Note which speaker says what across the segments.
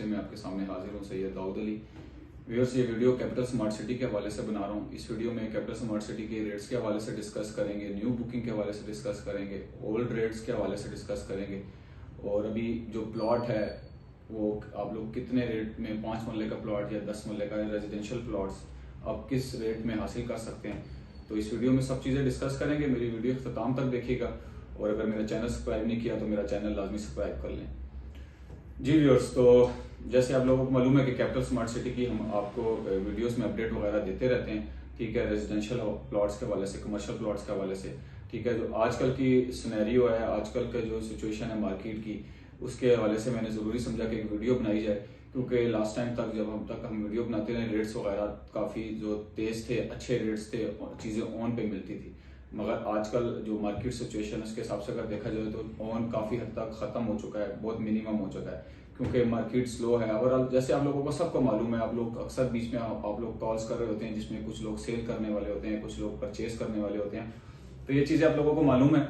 Speaker 1: से मैं आपके सामने हाजिर हूँ, सैयद दाऊद अली। व्यूअर्स, ये वीडियो कैपिटल स्मार्ट सिटी के हवाले से बना रहा हूँ। इस वीडियो में कैपिटल स्मार्ट सिटी के रेट्स के हवाले से डिस्कस करेंगे, न्यू बुकिंग के हवाले से डिस्कस करेंगे, ओल्ड रेट्स के हवाले से डिस्कस करेंगे, और अभी जो प्लॉट है वो आप लोग कितने रेट में 5 मरले का प्लॉट या 10 मरले का रेजिडेंशियल प्लॉट्स आप किस रेट में हासिल कर सकते हैं। तो इस वीडियो में सब चीज़ें डिस्कस करेंगे। मेरी वीडियो ख़त्म तक देखिएगा, और अगर मेरा चैनल सब्सक्राइब नहीं किया तो मेरा चैनल लाजमी सब्सक्राइब कर लें। जी व्यूअर्स, तो जैसे आप लोगों को मालूम है कि कैपिटल स्मार्ट सिटी की हम आपको वीडियोस में अपडेट वगैरह देते रहते हैं, ठीक है, रेजिडेंशियल प्लॉट्स के हवाले से, कमर्शियल प्लॉट्स के हवाले से, ठीक है। जो आजकल की सिनेरियो है, आजकल का जो सिचुएशन है मार्केट की, उसके हवाले से मैंने ज़रूरी समझा कि एक वीडियो बनाई जाए, क्योंकि लास्ट टाइम तक जब हम वीडियो बनाते रहे, रेट्स वगैरह काफ़ी जो तेज़ थे, अच्छे रेट्स थे, चीज़ें ऑन पे मिलती थी। मगर आजकल जो मार्केट सिचुएशन उसके हिसाब से अगर देखा जाए तो ऑन काफ़ी हद तक ख़त्म हो चुका है, बहुत मिनिमम हो चुका है, क्योंकि मार्केट स्लो है। और जैसे आप लोगों को सबको मालूम है, आप लोग अक्सर बीच में आप लोग कॉल्स कर रहे होते हैं, जिसमें कुछ लोग सेल करने वाले होते हैं, कुछ लोग परचेज करने वाले होते हैं। तो ये चीज़ें आप लोगों को मालूम है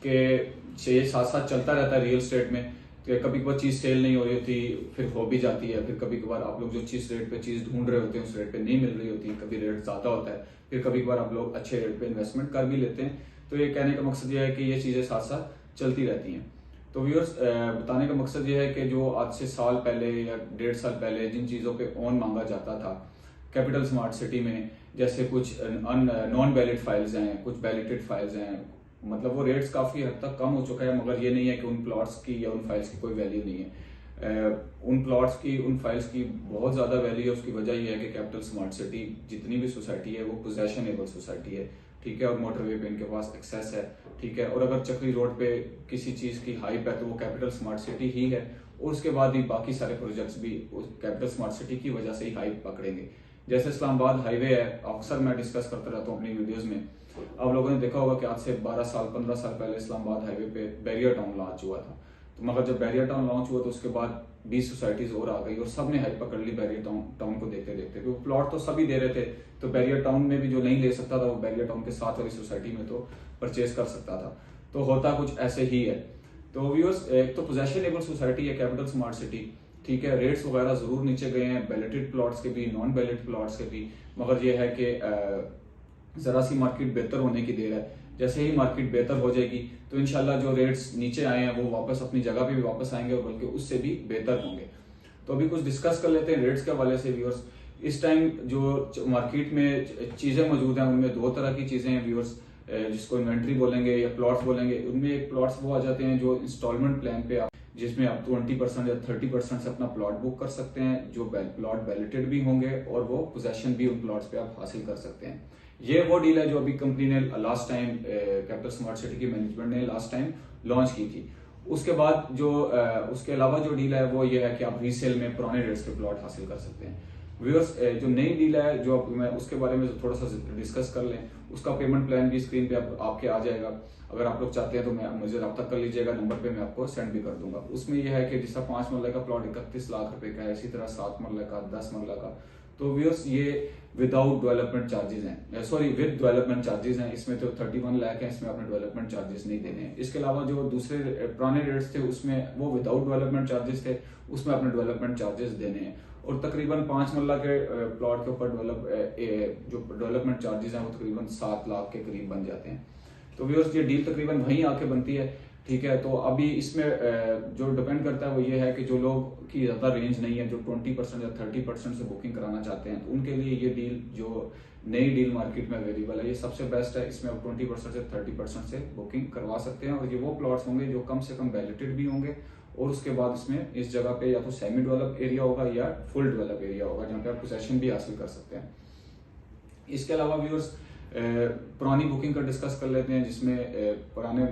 Speaker 1: कि ये साथ साथ चलता रहता है रियल एस्टेट में। तो कभी कभार चीज़ सेल नहीं हो रही होती, फिर हो भी जाती है। फिर कभी कभार आप लोग जो चीज़ रेट पे चीज़ ढूंढ रहे होते हैं उस रेट पे नहीं मिल रही होती, कभी रेट ज़्यादा होता है, फिर कभी कभार आप लोग अच्छे रेट पे इन्वेस्टमेंट कर भी लेते हैं। तो ये कहने का मकसद ये है कि ये चीज़ें साथ साथ चलती रहती हैं। तो व्यूअर्स, बताने का मकसद ये है कि जो आज से साल पहले या 1.5 साल पहले जिन चीज़ों पे ऑन मांगा जाता था कैपिटल स्मार्ट सिटी में, जैसे कुछ नॉन वैलिड फाइल्स हैं, कुछ वैलिडेटेड फाइल्स हैं, मतलब वो रेट्स काफ़ी हद तक कम हो चुका है। मगर ये नहीं है कि उन प्लॉट्स की या उन फाइल्स की कोई वैल्यू नहीं है। उन प्लॉट्स की, उन फाइल्स की बहुत ज़्यादा वैल्यू है। उसकी वजह यह है कि कैपिटल स्मार्ट सिटी जितनी भी सोसाइटी है वो पोजेशनेबल सोसाइटी है, ठीक है, और मोटरवे पे इनके पास एक्सेस है, ठीक है। और अगर चक्री रोड पे किसी चीज़ की हाइप है तो वो कैपिटल स्मार्ट सिटी ही है, और उसके बाद भी बाकी सारे प्रोजेक्ट्स भी उस कैपिटल स्मार्ट सिटी की वजह से ही हाइप पकड़ेंगे। जैसे इस्लामाबाद हाईवे है, अक्सर मैं डिस्कस करता रहता हूँ अपनी वीडियोज़ में। आप लोगों ने देखा होगा कि आज से 12 साल 15 साल पहले इस्लामाबाद हाईवे पे बैरियर टाउन लॉन्च हुआ था। तो मगर जब बैरियर टाउन लॉन्च हुआ तो उसके बाद 20 सोसाइटीज और आ गई और सब ने हाइप पकड़ ली बैरियर टाउन को देखते देखते, क्योंकि प्लॉट तो सभी दे रहे थे। तो बैरियर टाउन में भी जो नहीं ले सकता था वो बैरियर टाउन के साथ वाली सोसाइटी में तो परचेज कर सकता था। तो होता कुछ ऐसे ही है। तो व्यूअर्स, एक तो पोजेशनेबल सोसाइटी है कैपिटल स्मार्ट सिटी, ठीक है। रेट्स वगैरह जरूर नीचे गए हैं, बैलेटेड प्लॉट्स के भी, नॉन बैलेटेड प्लॉट्स के भी, मगर यह है कि जरा सी मार्केट बेहतर होने की देर है। जैसे ही मार्केट बेहतर हो जाएगी तो इंशाल्लाह जो रेट्स नीचे आए हैं वो वापस अपनी जगह पे भी वापस आएंगे, और बल्कि उससे भी बेहतर होंगे। तो अभी कुछ डिस्कस कर लेते हैं रेट्स के हवाले से। व्यूअर्स, इस टाइम जो मार्केट में चीजें मौजूद हैं उनमें 2 तरह की चीजें हैं व्यूअर्स, जिसको इन्वेंट्री बोलेंगे या प्लॉट्स बोलेंगे। उनमें एक प्लॉट्स वो आ जाते हैं जो इंस्टॉलमेंट प्लान पे जिसमें आप 20% या 30% से अपना प्लॉट बुक कर सकते हैं, जो प्लॉट बैलेटेड भी होंगे और वो पोजेशन भी उन प्लॉट्स पे आप हासिल कर सकते हैं। ये वो डील है जो अभी कंपनी ने last time, capital smart city की मैनेजमेंट ने लास्ट टाइम लॉन्च की थी। उसके बाद जो उसके अलावा जो डील है वो ये है कि आप रीसेल में पुराने रेट्स पे प्लॉट हासिल कर सकते हैं। व्यूअर्स, जो नई डील है जो मैं उसके बारे में थोड़ा सा डिस्कस कर लें, उसका पेमेंट प्लान भी स्क्रीन पे आपके आ जाएगा। अगर आप लोग चाहते हैं तो मैं मुझे रब्ता कर लीजिएगा, नंबर पे मैं आपको सेंड भी कर दूंगा। उसमें यह है कि जैसा 5 मरले का प्लॉट 31 लाख रुपए का है, इसी तरह 7 मरले का, 10 मरले का। तो व्यूअर्स, ये विदाउट डेवलपमेंट चार्जेस हैं, सॉरी विद डेवलपमेंट चार्जेस हैं। इसमें तो 31 लाख है, इसमें आपने डेवलपमेंट चार्जेस नहीं देने हैं। इसके अलावा जो दूसरे पुराने रेट्स थे उसमें वो विदाउट डेवलपमेंट चार्जेस थे, उसमें आपने डेवलपमेंट चार्जेस देने हैं। और तकरीबन 5 मरला के प्लॉट के ऊपर जो डेवलपमेंट चार्जेस हैं वो तकरीबन 7 लाख के करीब बन जाते हैं। तो व्यूअर्स, ये डील तकरीबन वहीं आके बनती है, ठीक है। तो अभी इसमें जो डिपेंड करता है वो ये है कि जो लोग की ज़्यादा रेंज नहीं है, जो 20% या 30% से बुकिंग कराना चाहते हैं, तो उनके लिए ये डील जो नई डील मार्केट में अवेलेबल है ये सबसे बेस्ट है। इसमें आप 20% से 30% से बुकिंग करवा सकते हैं, और ये वो प्लॉट्स होंगे जो कम से कम वैलिडेटेड भी होंगे, और उसके बाद इसमें इस जगह पे या तो सेमी डेवलप एरिया होगा या फुल डेवलप एरिया होगा, जहाँ पे आप पोजेशन भी हासिल कर सकते हैं। इसके अलावा व्यूअर्स, पुरानी बुकिंग का डिस्कस कर लेते हैं, जिसमें पुराने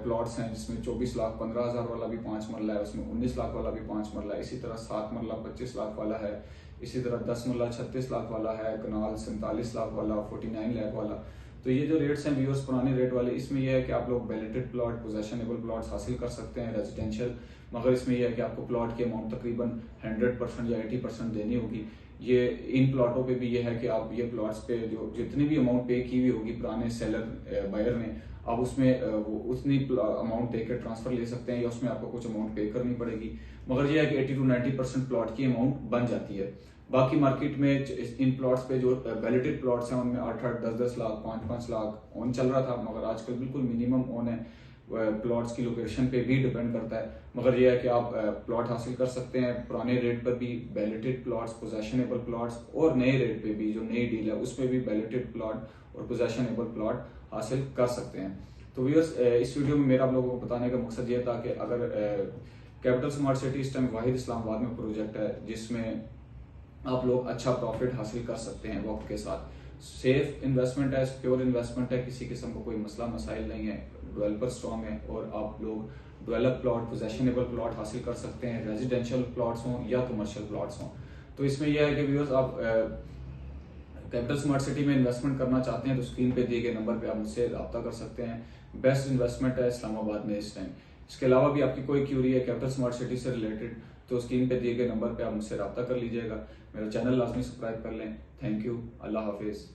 Speaker 1: प्लॉट्स हैं, जिसमें 24 लाख 15,000 वाला भी 5 मरला है, उसमें 19 लाख वाला भी 5 मरला है, इसी तरह 7 मरला 25 लाख वाला है, इसी तरह 10 मरला 36 लाख वाला है, कनाल 47 लाख वाला, 49 लाख वाला। तो ये जो रेट्स हैं व्यूअर्स पुराने रेट वाले, इसमें यह है कि आप लोग बैलेटेड प्लॉट, पोजेशनेबल प्लॉट्स हासिल कर सकते हैं रेजिडेंशियल, मगर इसमें यह है कि आपको प्लॉट की अमाउंट तकरीबन 100% या 80% देनी होगी। ये इन प्लॉटों पे भी ये है कि आप ये प्लॉट्स पे जो जितनी भी अमाउंट पे की हुई होगी पुराने सेलर बायर ने, आप उसमें वो उतनी अमाउंट देकर ट्रांसफर ले सकते हैं या उसमें आपको कुछ अमाउंट पे करनी पड़ेगी। मगर यह है कि 80 to 90% प्लॉट की अमाउंट बन जाती है। बाकी मार्केट में इन प्लॉट्स पे जो वैलिडेड प्लॉट्स हैं उनमें 8-8, 10-10 लाख, 5-5 लाख ऑन चल रहा था, मगर आजकल बिल्कुल मिनिमम ऑन है। प्लॉट्स की लोकेशन पे भी डिपेंड करता है, मगर यह है कि आप प्लॉट हासिल कर सकते हैं पुराने रेट पर भी, वैलिडेड प्लॉट्स, पोजेशनेबल प्लॉट्स, और नए रेट पे भी जो नई डील है उसमें भी वैलिडेड प्लॉट और पोजेशनेबल प्लॉट हासिल कर सकते हैं। तो व्यूअर्स, इस वीडियो में मेरा आप लोगों को बताने का मकसद ये था कि अगर कैपिटल स्मार्ट सिटी इस टाइम वाहिद इस्लामाबाद में प्रोजेक्ट है जिसमें आप लोग अच्छा प्रॉफिट हासिल कर सकते हैं वक्त के साथ। सेफ इन्वेस्टमेंट है, सिक्योर इन्वेस्टमेंट है, किसी किस्म का कोई मसला मसाइल नहीं है, डेवलपर स्ट्रॉन्ग है और आप लोग डेवलप प्लॉट, पोजेशनेबल प्लॉट हासिल कर सकते हैं, रेजिडेंशियल प्लॉट्स हों या कमर्शियल प्लॉट्स हों। तो इसमें यह है कि व्यूअर्स, आप कैपिटल स्मार्ट सिटी में इन्वेस्टमेंट करना चाहते हैं तो स्क्रीन पे दिए गए नंबर पे आप मुझसे रब्ता कर सकते हैं। बेस्ट इन्वेस्टमेंट है इस्लामाबाद में इस टाइम। इसके अलावा भी आपकी कोई क्यूरी है कैपिटल स्मार्ट सिटी से रिलेटेड तो स्क्रीन पे दिए गए नंबर पे आप मुझसे रब्ता कर लीजिएगा। मेरा चैनल लाजमी सब्सक्राइब कर लें। Thank you, Allah Hafiz.